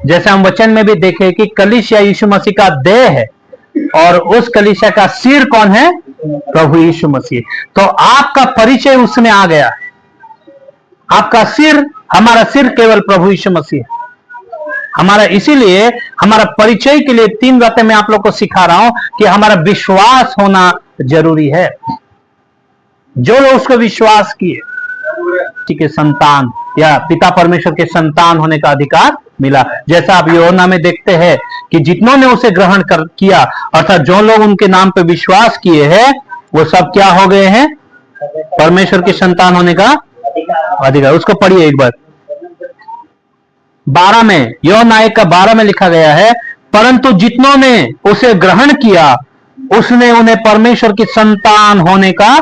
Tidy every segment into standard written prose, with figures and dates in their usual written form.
जैसे हम वचन में भी देखे कि कलीसिया यीशु मसीह का देह है और उस कलीसिया का सिर कौन है? प्रभु यीशु मसीह। तो आपका परिचय उसमें आ गया। आपका सिर, हमारा सिर केवल प्रभु यीशु मसीह है हमारा। इसीलिए हमारा परिचय के लिए 3 बातें मैं आप लोग को सिखा रहा हूं कि हमारा विश्वास होना जरूरी है। जो लोग उसको विश्वास किए, ठीक है, संतान या पिता परमेश्वर के संतान होने का अधिकार मिला। जैसा आप यूहन्ना में देखते हैं कि जितनों ने उसे ग्रहण किया, अर्थात जो लोग उनके नाम पे विश्वास किए हैं, वो सब क्या हो गए हैं? परमेश्वर के संतान होने का अधिकार। उसको पढ़िए एक बार। 12 में, यूहन्ना 1 का 12 में लिखा गया है, परंतु जितनों ने उसे ग्रहण किया उसने उन्हें परमेश्वर की संतान होने का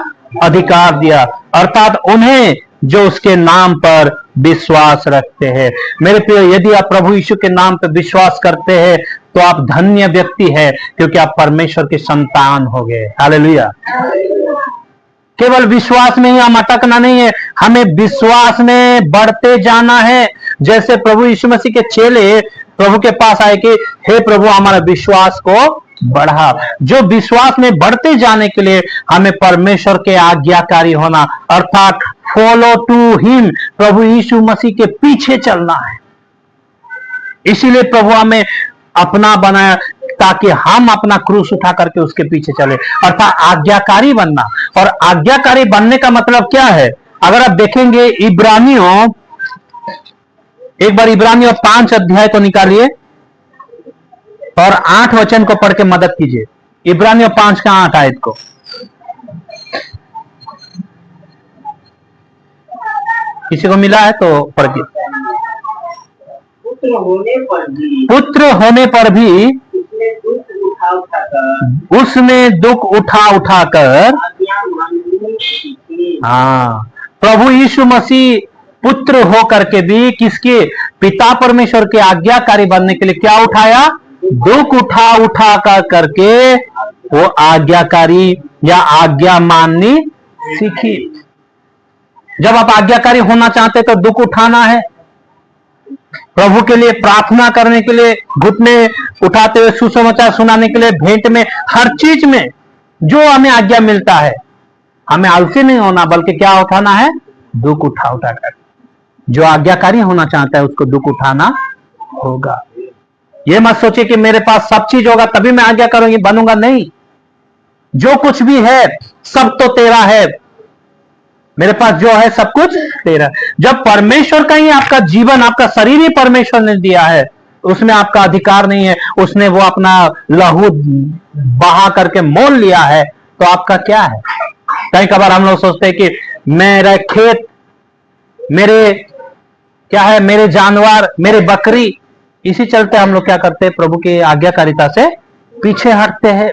अधिकार दिया, अर्थात उन्हें जो उसके नाम पर विश्वास रखते हैं। मेरे प्रिय, यदि आप प्रभु यीशु के नाम पर विश्वास करते हैं तो आप धन्य व्यक्ति है, क्योंकि आप परमेश्वर के संतान हो गए। हालेलुया। केवल विश्वास में ही हम अटकना नहीं है, हमें विश्वास में बढ़ते जाना है। जैसे प्रभु यीशु मसीह के चेले प्रभु के पास आए कि हे प्रभु, हमारा विश्वास को बढ़ा। जो विश्वास में बढ़ते जाने के लिए हमें परमेश्वर के आज्ञाकारी होना, अर्थात फॉलो टू हिम, प्रभु यीशु मसीह के पीछे चलना है। इसीलिए प्रभु हमें अपना बनाया ताकि हम अपना क्रूस उठा करके उसके पीछे चले, अर्थात आज्ञाकारी बनना। और आज्ञाकारी बनने का मतलब क्या है? अगर आप देखेंगे इब्रानियों, एक बार इब्रानियों 5 अध्याय को निकालिए और 8 वचन को पढ़ के मदद कीजिए। इब्रानियों 5 का 8 आयत को। किसी को मिला है तो पढ़िए। पुत्र होने पर भी उसने दुख उठा उठाकर, हाँ, प्रभु यीशु मसीह पुत्र हो करके भी किसके? पिता परमेश्वर के आज्ञाकारी बनने के लिए क्या उठाया? दुख उठा करके वो आज्ञाकारी या आज्ञा माननी सीखी। जब आप आज्ञाकारी होना चाहते तो दुख उठाना है, प्रभु के लिए प्रार्थना करने के लिए, घुटने उठाते हुए सुसमाचार सुनाने के लिए, भेंट में, हर चीज में जो हमें आज्ञा मिलता है, हमें आलसी नहीं होना, बल्कि क्या उठाना है? दुख उठा कर। जो आज्ञाकारी होना चाहता है उसको दुख उठाना होगा। ये मत सोचे कि मेरे पास सब चीज होगा तभी मैं आज्ञा करूंगी, बनूंगा। नहीं, जो कुछ भी है सब तो तेरा है। मेरे पास जो है सब कुछ तेरा। जब परमेश्वर का ही आपका जीवन, आपका शरीर ही परमेश्वर ने दिया है, उसमें आपका अधिकार नहीं है, उसने वो अपना लहू बहा करके मोल लिया है, तो आपका क्या है? कई कबार हम लोग सोचते हैं कि मेरा खेत, मेरे क्या है, मेरे जानवर, मेरे बकरी, इसी चलते हम लोग क्या करते हैं? प्रभु की आज्ञाकारिता से पीछे हटते हैं।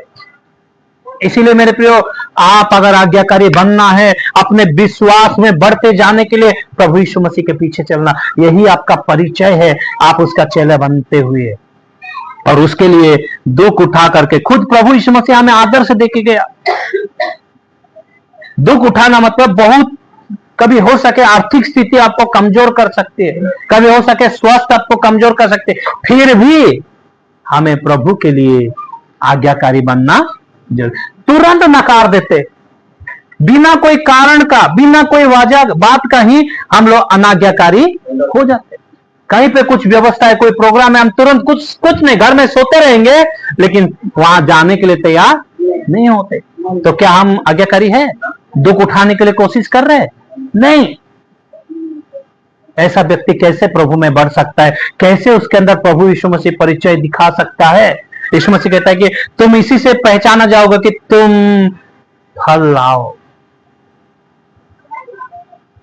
इसीलिए मेरे प्रियो, आप अगर आज्ञाकारी बनना है, अपने विश्वास में बढ़ते जाने के लिए प्रभु यीशु मसीह के पीछे चलना, यही आपका परिचय है, आप उसका चेला बनते हुए। और उसके लिए दुख उठा करके, खुद प्रभु यीशु मसीह हमें आदर्श देके गया। दुख उठाना मतलब बहुत, कभी हो सके आर्थिक स्थिति आपको कमजोर कर सकती है, कभी हो सके स्वास्थ्य आपको कमजोर कर सकते है, फिर भी हमें प्रभु के लिए आज्ञाकारी बनना तुरंत नकार देते, बिना कोई कारण का, बिना कोई वजह बात का ही हम लोग अनाज्ञाकारी हो जाते। कहीं पे कुछ व्यवस्था है, कोई प्रोग्राम है, हम तुरंत कुछ नहीं, घर में सोते रहेंगे, लेकिन वहां जाने के लिए तैयार नहीं होते। तो क्या हम आज्ञाकारी है? दुख उठाने के लिए कोशिश कर रहे हैं? नहीं। ऐसा व्यक्ति कैसे प्रभु में बढ़ सकता है? कैसे उसके अंदर प्रभु यीशु मसीह परिचय दिखा सकता है? यीशु मसीह कहता है कि तुम इसी से पहचाना जाओगे कि तुम फल लाओ।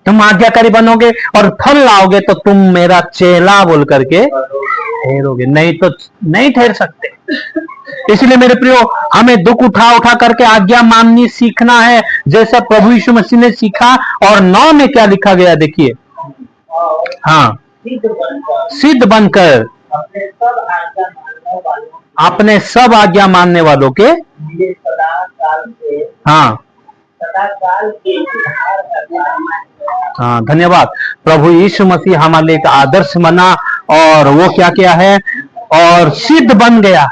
तुम आज्ञाकारी बनोगे और फल लाओगे तो तुम मेरा चेला बोल करके ठहरोगे, नहीं तो नहीं ठहर सकते। इसलिए मेरे प्रियो, हमें दुख उठा करके आज्ञा माननी सीखना है, जैसा प्रभु यीशु मसीह ने सीखा। और 9 में क्या लिखा गया देखिए, हाँ, सिद्ध बनकर अपने सब आज्ञा मानने वालों के, हाँ हाँ, धन्यवाद। प्रभु यीशु मसीह हमारे लिए एक आदर्श बना और वो क्या किया है, और सिद्ध बन गया।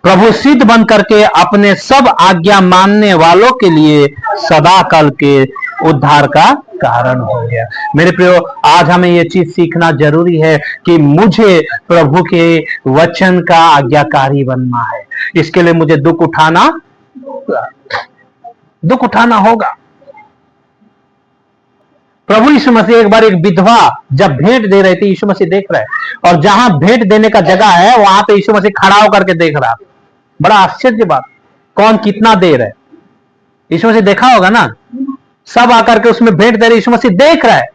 प्रभु सिद्ध बन करके अपने सब आज्ञा मानने वालों के लिए सदा काल के उद्धार का कारण हो गया। मेरे प्रियो, आज हमें ये चीज सीखना जरूरी है कि मुझे प्रभु के वचन का आज्ञाकारी बनना है। इसके लिए मुझे दुख उठाना होगा। प्रभु यीशु मसीह एक बार एक विधवा जब भेंट दे रही थी, यीशु मसीह देख रहे हैं, और जहां भेंट देने का जगह है वहां पे यीशु मसीह खड़ा होकर के देख रहा। बड़ा आश्चर्य बात, कौन कितना दे रहा है, यीशु मसीह देखा होगा ना। सब आकर के उसमें भेंट दे रहे, यीशु मसीह देख रहा है,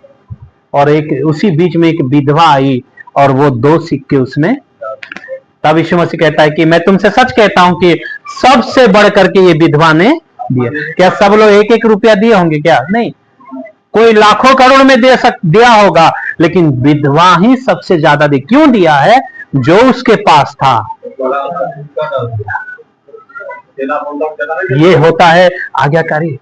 और एक उसी बीच में एक विधवा आई और वो 2 सिक्के उसमें। तब यीशु मसीह कहता है कि मैं तुमसे सच कहता हूं कि सबसे बढ़ करके ये विधवा ने दिया। क्या सब लोग 1-1 रुपया दिए होंगे? क्या नहीं, कोई लाखों करोड़ में दिया होगा, लेकिन विधवा ही सबसे ज्यादा दी। क्यों दिया है? जो उसके पास था। ये होता है आज्ञाकारी।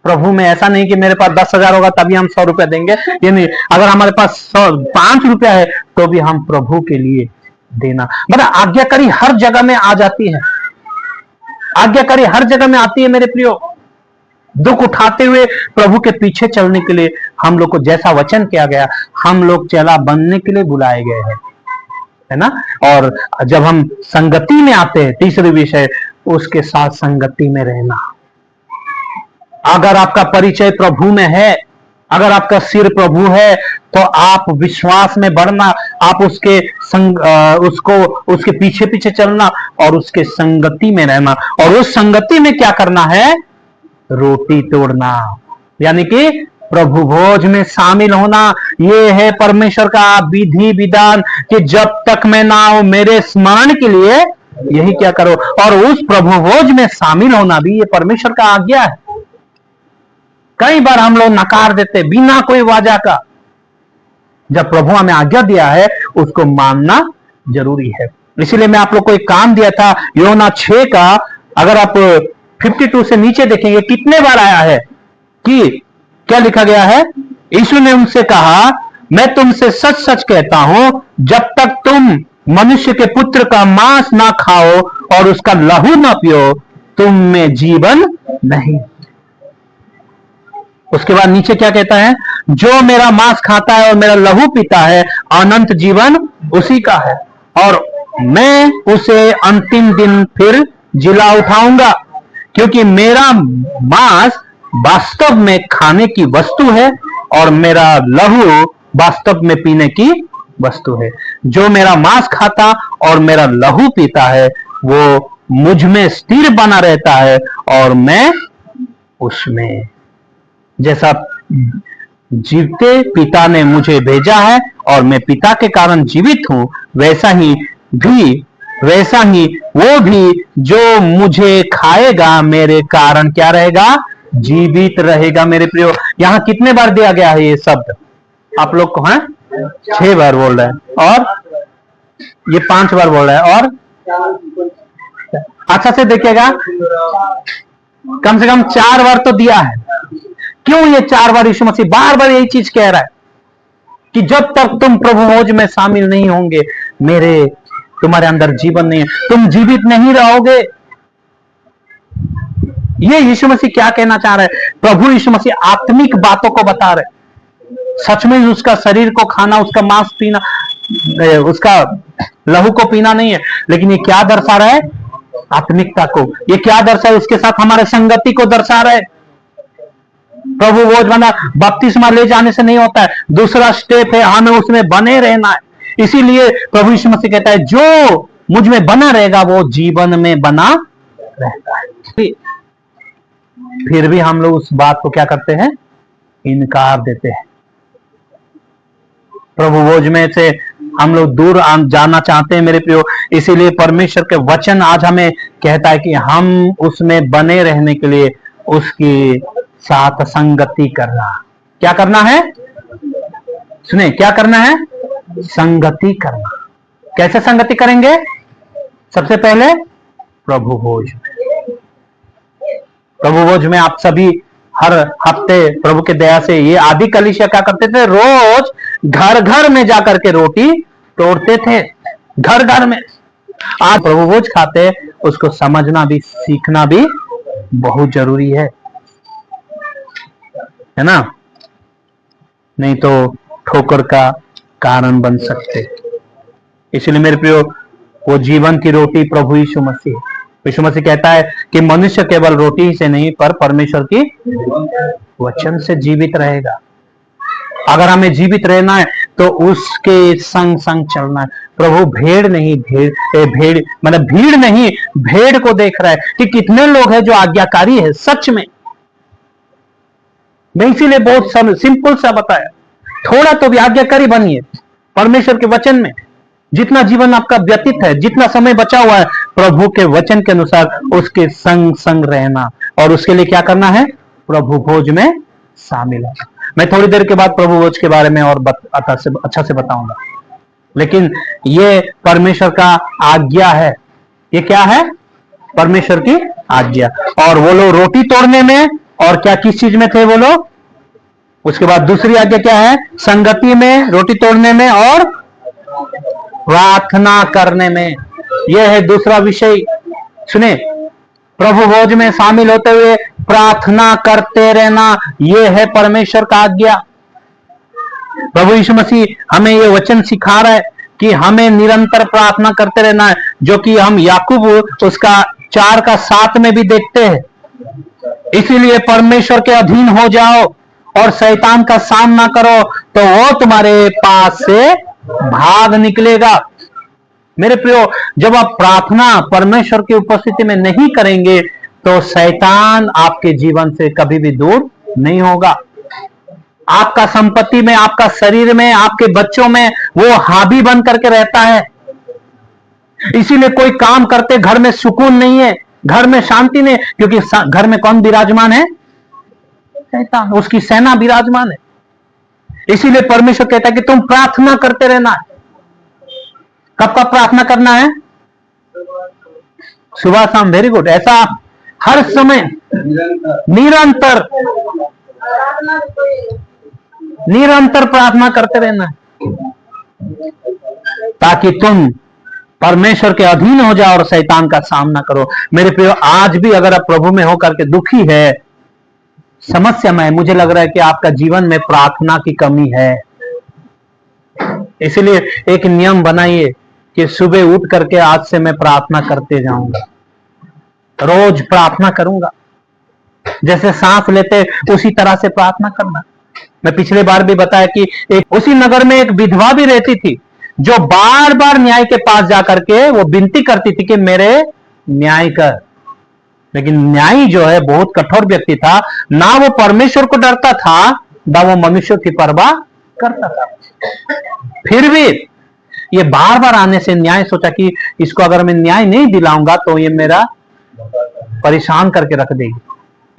प्रभु में ऐसा नहीं कि मेरे पास 10,000 होगा तभी हम 100 रुपया देंगे, ये नहीं। अगर हमारे पास 5 रुपया है तो भी हम प्रभु के लिए देना। मतलब आज्ञाकारी हर जगह में आ जाती है, आज्ञाकारी हर जगह में आती है। मेरे प्रियो, दुख उठाते हुए प्रभु के पीछे चलने के लिए हम लोग को जैसा वचन किया गया, हम लोग चेला बनने के लिए बुलाए गए हैं, है ना। और जब हम संगति में आते हैं, तीसरी विषय, उसके साथ संगति में रहना। अगर आपका परिचय प्रभु में है, अगर आपका सिर प्रभु है, तो आप विश्वास में बढ़ना, आप उसके उसके पीछे पीछे चलना और उसके संगति में रहना। और उस संगति में क्या करना है? रोटी तोड़ना, यानी कि प्रभु भोज में शामिल होना। ये है परमेश्वर का विधि विधान कि जब तक मैं ना आऊं, मेरे स्मरण के लिए यही क्या करो। और उस प्रभु भोज में शामिल होना भी ये परमेश्वर का आज्ञा है। कई बार हम लोग नकार देते बिना कोई वजह का। जब प्रभु हमें आज्ञा दिया है, उसको मानना जरूरी है। इसीलिए मैं आप लोग को एक काम दिया था, यूहन्ना 6 का, अगर आप 52 से नीचे देखेंगे, कितने बार आया है कि क्या लिखा गया है? यीशु ने उनसे कहा, मैं तुमसे सच सच कहता हूं, जब तक तुम मनुष्य के पुत्र का मांस ना खाओ और उसका लहू ना पियो, तुम में जीवन नहीं। उसके बाद नीचे क्या कहता है? जो मेरा मांस खाता है और मेरा लहू पीता है, अनंत जीवन उसी का है, और मैं उसे अंतिम दिन फिर जिला उठाऊंगा। क्योंकि मेरा मांस वास्तव में खाने की वस्तु है और मेरा लहू वास्तव में पीने की वस्तु है। जो मेरा मांस खाता और मेरा लहू पीता है, वो मुझ में स्थिर बना रहता है और मैं उसमें। जैसा जीवते पिता ने मुझे भेजा है और मैं पिता के कारण जीवित हूं, वैसा ही वो भी जो मुझे खाएगा मेरे कारण क्या रहेगा? जीवित रहेगा। मेरे प्रियो, यहाँ कितने बार दिया गया है ये शब्द? आप लोग को है 6 बार बोल रहे हैं, और ये 5 बार बोल रहा है, और अच्छा से देखिएगा, कम से कम 4 बार तो दिया है। क्यों ये 4 बार यीशु मसीह बार बार यही चीज कह रहा है कि जब तक तुम प्रभु भोज में शामिल नहीं होंगे, तुम्हारे अंदर जीवन नहीं है, तुम जीवित नहीं रहोगे। ये यीशु मसीह क्या कहना चाह रहे हैं? प्रभु यीशु मसीह आत्मिक बातों को बता रहे। सच में उसका शरीर को खाना, उसका मांस पीना, उसका लहू को पीना नहीं है, लेकिन ये क्या दर्शा रहा है? आत्मिकता को। ये क्या दर्शा है? उसके साथ हमारे संगति को दर्शा रहा है। प्रभु भोज बना बपतिस्मा ले जाने से नहीं होता है, दूसरा स्टेप है, हमें उसमें बने रहना है। इसीलिए प्रभु यीशु मसीह कहता है, जो मुझ में बना रहेगा वो जीवन में बना रहता है। फिर भी हम लोग उस बात को क्या करते हैं? इनकार देते हैं। प्रभु भोज में से हम लोग दूर जाना चाहते हैं मेरे प्रियो। इसीलिए परमेश्वर के वचन आज हमें कहता है कि हम उसमें बने रहने के लिए उसकी साथ संगति करना। क्या करना है? सुने, क्या करना है? संगति करना। कैसे संगति करेंगे? सबसे पहले प्रभु भोज में। प्रभु भोज में आप सभी हर हफ्ते प्रभु के दया से, ये आदि कलीसिया क्या करते थे? रोज घर घर में जाकर के रोटी तोड़ते थे, घर घर में। आज प्रभु भोज खाते, उसको समझना भी सीखना भी बहुत जरूरी है ना? नहीं तो ठोकर का कारण बन सकते। इसलिए मेरे प्रियो, वो जीवन की रोटी प्रभु यीशु मसीह, यीशु मसीह कहता है कि मनुष्य केवल रोटी से नहीं पर परमेश्वर की वचन से जीवित रहेगा। अगर हमें जीवित रहना है तो उसके संग संग चलना है। प्रभु भेड़ नहीं, भेड़ मतलब भीड़ नहीं, भेड़ को देख रहा है कि कितने लोग हैं जो आज्ञाकारी है सच में। मैं इसीलिए बहुत सिंपल सा बताया, थोड़ा तो भी आज्ञाकारी बनिए परमेश्वर के वचन में। जितना जीवन आपका व्यतीत है, जितना समय बचा हुआ है, प्रभु के वचन के अनुसार उसके संग संग रहना, और उसके लिए क्या करना है? प्रभु भोज में शामिल होना। मैं थोड़ी देर के बाद प्रभु भोज के बारे में और अच्छा से बताऊंगा, लेकिन ये परमेश्वर का आज्ञा है। ये क्या है? परमेश्वर की आज्ञा। और वो लोग रोटी तोड़ने में और क्या किस चीज में थे वो लोग? उसके बाद दूसरी आज्ञा क्या है? संगति में, रोटी तोड़ने में और प्रार्थना करने में। यह है दूसरा विषय। सुने, प्रभु भोज में शामिल होते हुए प्रार्थना करते रहना, यह है परमेश्वर का आज्ञा। प्रभु यीशु मसीह हमें यह वचन सिखा रहा है कि हमें निरंतर प्रार्थना करते रहना है, जो कि हम याकूब उसका 4:7 में भी देखते हैं। इसीलिए परमेश्वर के अधीन हो जाओ और शैतान का सामना करो, तो वो तुम्हारे पास से भाग निकलेगा। मेरे प्रियो, जब आप प्रार्थना परमेश्वर की उपस्थिति में नहीं करेंगे तो शैतान आपके जीवन से कभी भी दूर नहीं होगा। आपका संपत्ति में, आपका शरीर में, आपके बच्चों में वो हावी बन करके रहता है। इसीलिए कोई काम करते घर में सुकून नहीं है, घर में शांति नहीं, क्योंकि घर में कौन विराजमान है? शैतान, उसकी सेना विराजमान है। इसीलिए परमेश्वर कहता है कि तुम प्रार्थना करते रहना है। कब कब प्रार्थना करना है? सुबह शाम। Very good. ऐसा हर समय निरंतर प्रार्थना करते रहना है, ताकि तुम परमेश्वर के अधीन हो जाओ और शैतान का सामना करो। मेरे प्रियो, आज भी अगर आप प्रभु में होकर के दुखी है, समस्या में, मुझे लग रहा है कि आपका जीवन में प्रार्थना की कमी है। इसलिए एक नियम बनाइए कि सुबह उठ करके आज से मैं प्रार्थना करते जाऊंगा, रोज प्रार्थना करूंगा। जैसे सांस लेते उसी तरह से प्रार्थना करना। मैं पिछले बार भी बताया कि उसी नगर में एक विधवा भी रहती थी, जो बार बार न्याय के पास जाकर के वो विनती करती थी कि मेरे न्याय कर। लेकिन न्यायी जो है बहुत कठोर व्यक्ति था, ना वो परमेश्वर को डरता था, ना वो मनुष्य की परवाह करता था। फिर भी ये बार बार आने से न्याय सोचा कि इसको अगर मैं न्याय नहीं दिलाऊंगा तो ये मेरा परेशान करके रख देगी।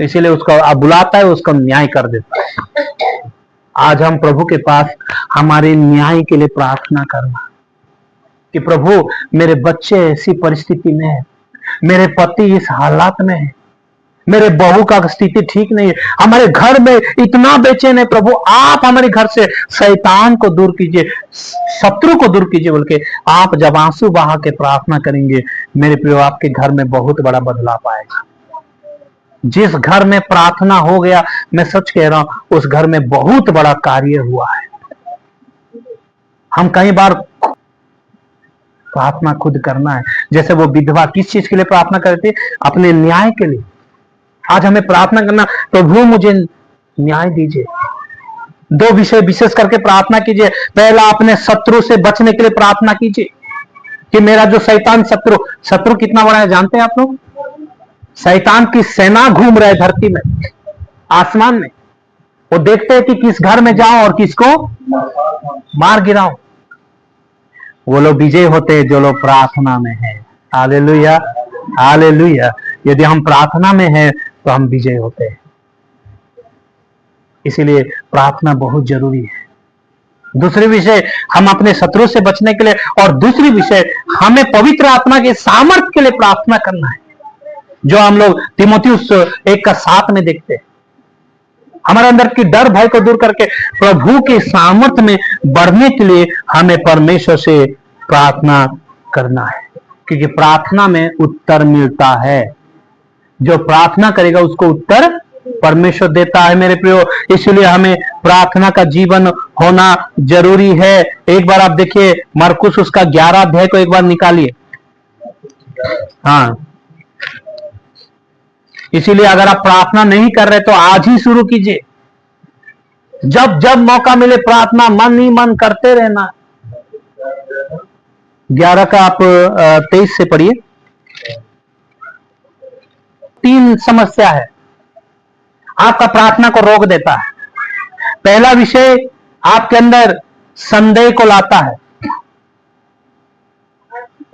इसीलिए उसको बुलाता है, उसको न्याय कर देता है। आज हम प्रभु के पास हमारे न्याय के लिए प्रार्थना करना कि प्रभु, मेरे बच्चे ऐसी परिस्थिति में है, मेरे पति इस हालात में है, मेरे बहू का स्थिति ठीक नहीं है, हमारे घर में इतना बेचैन है, प्रभु आप हमारे घर से शैतान को दूर कीजिए, शत्रु को दूर कीजिए। बोल के आप जब आंसू बहा के प्रार्थना करेंगे, मेरे प्रियो, आपके घर में बहुत बड़ा बदलाव आएगा। जिस घर में प्रार्थना हो गया, मैं सच कह रहा हूं, उस घर में बहुत बड़ा कार्य हुआ है। हम कई बार प्रार्थना खुद करना है। जैसे वो विधवा किस चीज के लिए प्रार्थना करती? अपने न्याय के लिए। आज हमें प्रार्थना करना, प्रभु मुझे न्याय दीजिए। 2 विषय विशेष करके प्रार्थना कीजिए। पहला, अपने शत्रु से बचने के लिए प्रार्थना कीजिए कि मेरा जो शैतान शत्रु कितना बड़ा है जानते हैं आप लोग? शैतान की सेना घूम रहा है धरती में, आसमान में। वो देखते हैं कि किस घर में जाऊं और किसको मार गिराऊं। वो लोग विजय होते हैं जो लोग प्रार्थना में है। Hallelujah, hallelujah. यदि हम प्रार्थना में हैं तो हम विजय होते हैं। इसीलिए प्रार्थना बहुत जरूरी है। दूसरी विषय, हम अपने शत्रु से बचने के लिए, और दूसरी विषय, हमें पवित्र आत्मा के सामर्थ्य के लिए प्रार्थना करना है, जो हम लोग तीमुथियुस 1:7 में देखते हैं। हमारे अंदर की डर भय को दूर करके प्रभु के सामर्थ्य में बढ़ने के लिए हमें परमेश्वर से प्रार्थना करना है, क्योंकि प्रार्थना में उत्तर मिलता है। जो प्रार्थना करेगा उसको उत्तर परमेश्वर देता है मेरे प्रियो। इसलिए हमें प्रार्थना का जीवन होना जरूरी है। एक बार आप देखिए मरकुस उसका 11 अध्याय को एक बार निकालिए। हाँ, इसीलिए अगर आप प्रार्थना नहीं कर रहे तो आज ही शुरू कीजिए। जब जब मौका मिले प्रार्थना मन ही मन करते रहना। 11 का आप 23 से पढ़िए। 3 समस्या है आपका प्रार्थना को रोक देता है। पहला विषय आपके अंदर संदेह को लाता है।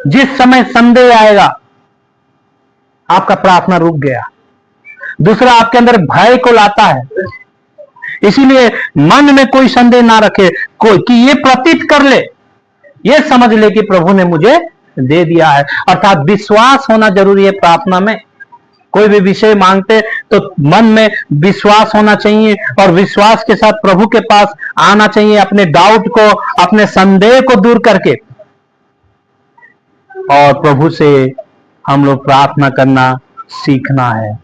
जिस समय संदेह आएगा आपका प्रार्थना रुक गया। दूसरा आपके अंदर भय को लाता है, इसीलिए मन में कोई संदेह ना रखे, कोई कि ये प्रतीत कर ले, ये समझ ले कि प्रभु ने मुझे दे दिया है। अर्थात विश्वास होना जरूरी है प्रार्थना में। कोई भी विषय मांगते तो मन में विश्वास होना चाहिए और विश्वास के साथ प्रभु के पास आना चाहिए, अपने डाउट को, अपने संदेह को दूर करके। और प्रभु से हम लोग प्रार्थना करना सीखना है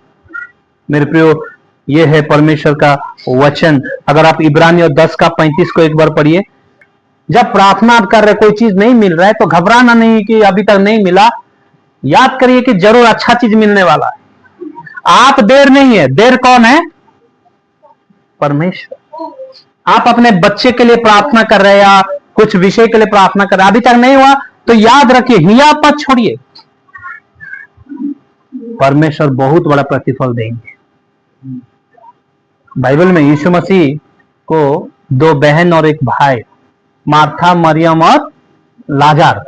मेरे प्रियो। यह है परमेश्वर का वचन। अगर आप इब्रानियों 10 का 35 को एक बार पढ़िए। जब प्रार्थना कर रहे कोई चीज नहीं मिल रहा है तो घबराना नहीं कि अभी तक नहीं मिला। याद करिए कि जरूर अच्छा चीज मिलने वाला है। आप देर नहीं है, देर कौन है? परमेश्वर। आप अपने बच्चे के लिए प्रार्थना कर रहे हैं या कुछ विषय के लिए प्रार्थना कर रहे हैं, अभी तक नहीं हुआ तो याद रखिए, हिया मत छोड़िए, परमेश्वर बहुत बड़ा प्रतिफल देंगे। बाइबल में यीशु मसीह को 2 बहन और एक भाई, मार्था, मरियम और लाजर,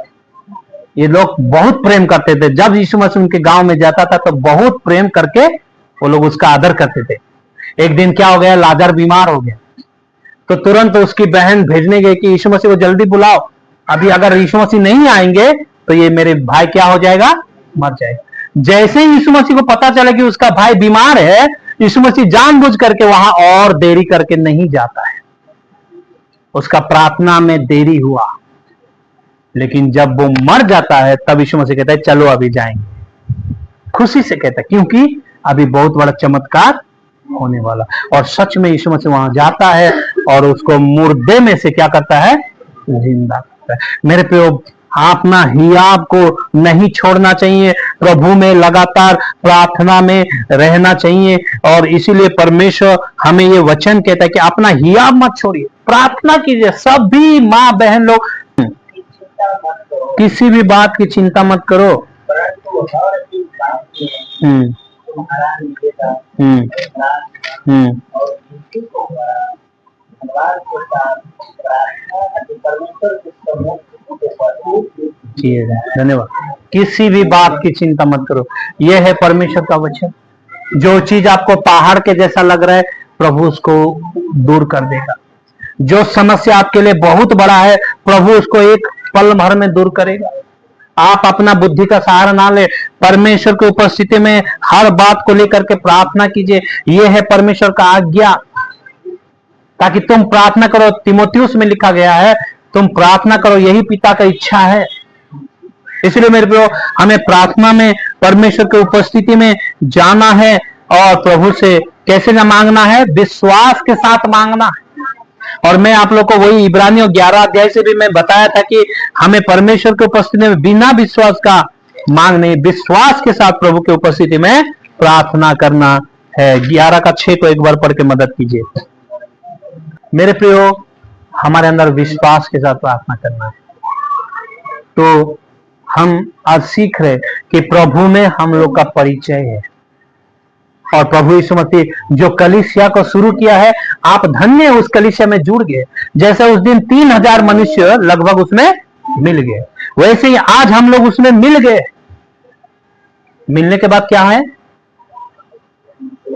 ये लोग बहुत प्रेम करते थे। जब यीशु मसीह उनके गांव में जाता था तो बहुत प्रेम करके वो लोग उसका आदर करते थे। एक दिन क्या हो गया, लाजर बीमार हो गया तो तुरंत उसकी बहन भेजने गई कि यीशु मसीह को जल्दी बुलाओ, अभी अगर यीशु मसीह नहीं आएंगे तो ये मेरे भाई क्या हो जाएगा, मर जाएगा। जैसे ही यीशु मसीह को पता चला कि उसका भाई बीमार है, यीशु मसीह जानबूझ करके वहां और देरी करके नहीं जाता है। उसका प्रार्थना में देरी हुआ, लेकिन जब वो मर जाता है तब यीशु मसीह कहता है चलो अभी जाएंगे। खुशी से कहता है क्योंकि अभी बहुत बड़ा चमत्कार होने वाला। और सच में यीशु मसीह वहां जाता है और उसको मुर्दे में से क्या करता है, जिंदा करता है। मेरे प्रियो, अपना हियाब को नहीं छोड़ना चाहिए, प्रभु में लगातार प्रार्थना में रहना चाहिए। और इसीलिए परमेश्वर हमें ये वचन कहता है कि अपना हियाब मत छोड़िए, प्रार्थना कीजिए। सभी माँ बहन लोग किसी भी बात की चिंता मत करो। धन्यवाद। किसी भी बात की चिंता मत करो, यह है परमेश्वर का वचन। जो चीज आपको पहाड़ के जैसा लग रहा है प्रभु उसको दूर कर देगा। जो समस्या आपके लिए बहुत बड़ा है प्रभु उसको एक पल भर में दूर करेगा। आप अपना बुद्धि का सहारा ना ले, परमेश्वर की उपस्थिति में हर बात को लेकर के प्रार्थना कीजिए। यह है परमेश्वर का आज्ञा, ताकि तुम प्रार्थना करो। तीमुथियुस में लिखा गया है तुम प्रार्थना करो, यही पिता का इच्छा है। इसलिए मेरे प्रियो, हमें प्रार्थना में परमेश्वर की उपस्थिति में जाना है और प्रभु से कैसे ना मांगना है, विश्वास के साथ मांगना है। और मैं आप लोग को वही इब्रानियों 11 अध्याय से भी मैं बताया था कि हमें परमेश्वर की उपस्थिति में बिना विश्वास का मांग नहीं, विश्वास के साथ प्रभु की उपस्थिति में प्रार्थना करना है। 11 का 6 को एक बार पढ़ के मदद कीजिए। मेरे प्रियो, हमारे अंदर विश्वास के साथ प्रार्थना करना है। तो हम आज सीख रहे कि प्रभु में हम लोग का परिचय है और प्रभु यीशु मसीह जो कलीसिया को शुरू किया है, आप धन्य उस कलीसिया में जुड़ गए। जैसे उस दिन 3000 मनुष्य लगभग उसमें मिल गए, वैसे ही आज हम लोग उसमें मिल गए। मिलने के बाद क्या है,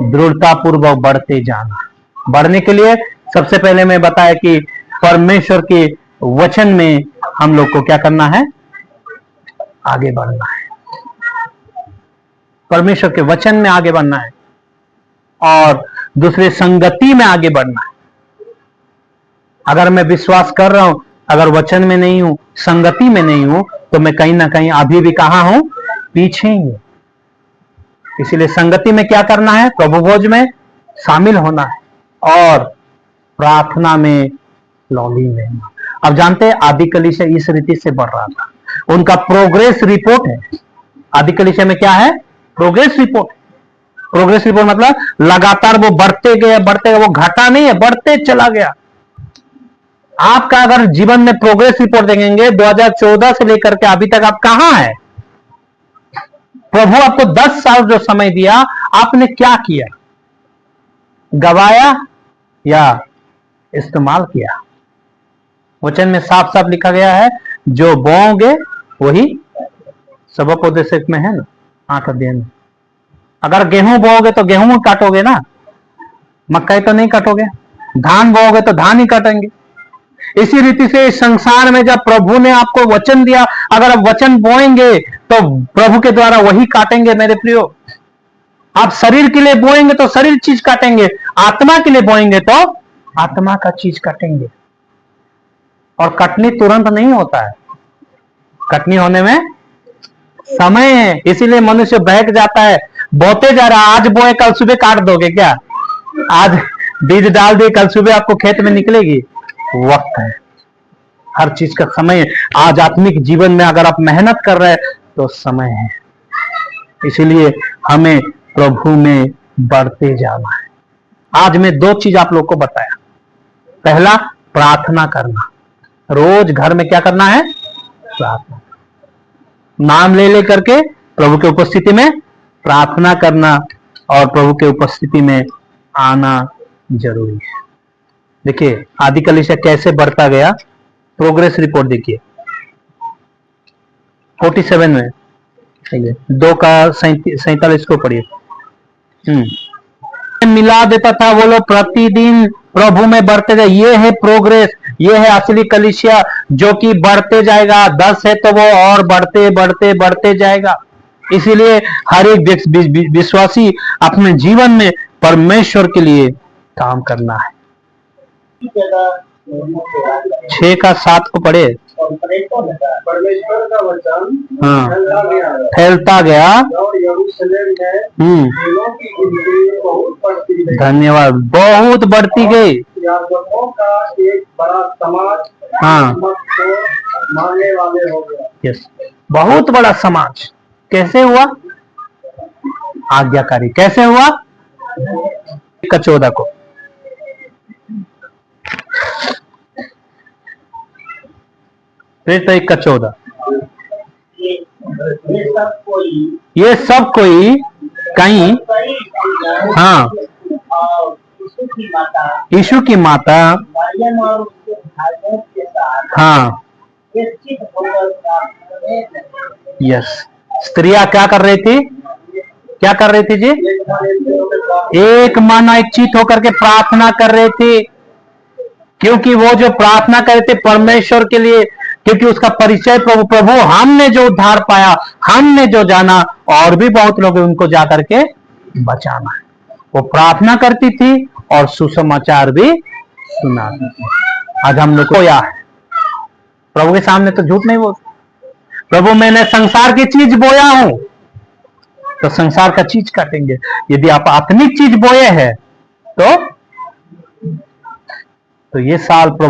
दृढ़तापूर्वक बढ़ते जाना। बढ़ने के लिए सबसे पहले मैं बताया कि परमेश्वर के वचन में हम लोग को क्या करना है, आगे बढ़ना है। परमेश्वर के वचन में आगे बढ़ना है। और दूसरे संगति में आगे बढ़ना है। अगर मैं विश्वास कर रहा हूं, अगर वचन में नहीं हूं, संगति में नहीं हूं, तो मैं कहीं ना कहीं अभी भी कहां हूं, पीछे ही हूं। इसीलिए संगति में क्या करना है, प्रभु भोज में शामिल होना है और प्रार्थना में लॉगिंग रहना। अब जानते हैं आदि कलीसिया इस रीति से बढ़ रहा था, उनका प्रोग्रेस रिपोर्ट है। आदि कलीसिया में क्या है, प्रोग्रेस रिपोर्ट। प्रोग्रेस रिपोर्ट मतलब लगातार वो बढ़ते गए, वो घटा नहीं है, बढ़ते चला गया। आपका अगर जीवन में प्रोग्रेस रिपोर्ट देखेंगे 2014 से लेकर के अभी तक आप कहां हैं। प्रभु आपको 10 साल जो समय दिया, आपने क्या किया, गवाया या इस्तेमाल किया। वचन में साफ साफ लिखा गया है, जो बोओगे वही सबोपदेशक में है ना, 8 अध्याय में। अगर गेहूं बोओगे तो गेहूं काटोगे ना, मकई तो नहीं काटोगे। धान बोओगे तो धान ही काटेंगे। इसी रीति से इस संसार में जब प्रभु ने आपको वचन दिया, अगर आप वचन बोएंगे तो प्रभु के द्वारा वही काटेंगे। मेरे प्रियो, आप शरीर के लिए बोएंगे तो शरीर चीज काटेंगे, आत्मा के लिए बोएंगे तो आत्मा का चीज काटेंगे। और कटनी तुरंत नहीं होता है, कटनी होने में समय है। इसीलिए मनुष्य बहक जाता है, बोते जा रहा, आज बोए कल सुबह काट दोगे क्या। आज बीज डाल दिए, कल सुबह आपको खेत में निकलेगी। वक्त है, हर चीज का समय है। आज आत्मिक जीवन में अगर आप मेहनत कर रहे हैं तो समय है। इसीलिए हमें प्रभु में बढ़ते जाना है। आज मैं 2 चीज आप लोग को बताया। पहला, प्रार्थना करना। रोज घर में क्या करना है, प्रार्थना, नाम ले ले करके प्रभु के उपस्थिति में प्रार्थना करना और प्रभु के उपस्थिति में आना जरूरी है। देखिए आदि कलीसिया कैसे बढ़ता गया, प्रोग्रेस रिपोर्ट देखिए 47 में, 2 का 47 को पढ़िए। मिला देता था, वो लोग प्रतिदिन प्रभु में बढ़ते जाए। ये है प्रोग्रेस, ये है असली कलीसिया जो कि बढ़ते जाएगा। 10 है तो वो और बढ़ते बढ़ते बढ़ते जाएगा। इसीलिए हर एक विश्वासी अपने जीवन में परमेश्वर के लिए काम करना है। 6 का 7 को पढ़े। परमेश्वर का वचन फैलता गया और यरूशलेम में दिनों की गिनती बहुत बढ़ती गई। धन्यवाद, बहुत बढ़ती गई। याजकों का एक बड़ा समाज मत को मानने वाले हो गया। यस, बहुत बड़ा समाज। कैसे हुआ, आज्ञाकारी। कैसे हुआ, 14 को। फिर तो 14, ये सब कोई कहीं, हाँ, यीशु की माता, हाँ, यस, स्त्रियां क्या कर रही थी, क्या कर रही थी जी, एक मन एक चित होकर के प्रार्थना कर रहे थे। क्योंकि वो जो प्रार्थना कर रहे थे परमेश्वर के लिए, क्योंकि उसका परिचय प्रभु हमने जो उद्धार पाया, हमने जो जाना, और भी बहुत लोग उनको जाकर के बचाना है। वो प्रार्थना करती थी और सुसमाचार भी सुनाती थी। आज हम लोग को याद है, प्रभु के सामने तो झूठ नहीं बोलते। प्रभु मैंने संसार की चीज बोया हूं तो संसार का चीज काटेंगे। यदि आप आत्मिक चीज बोए हैं तो ये साल प्रभु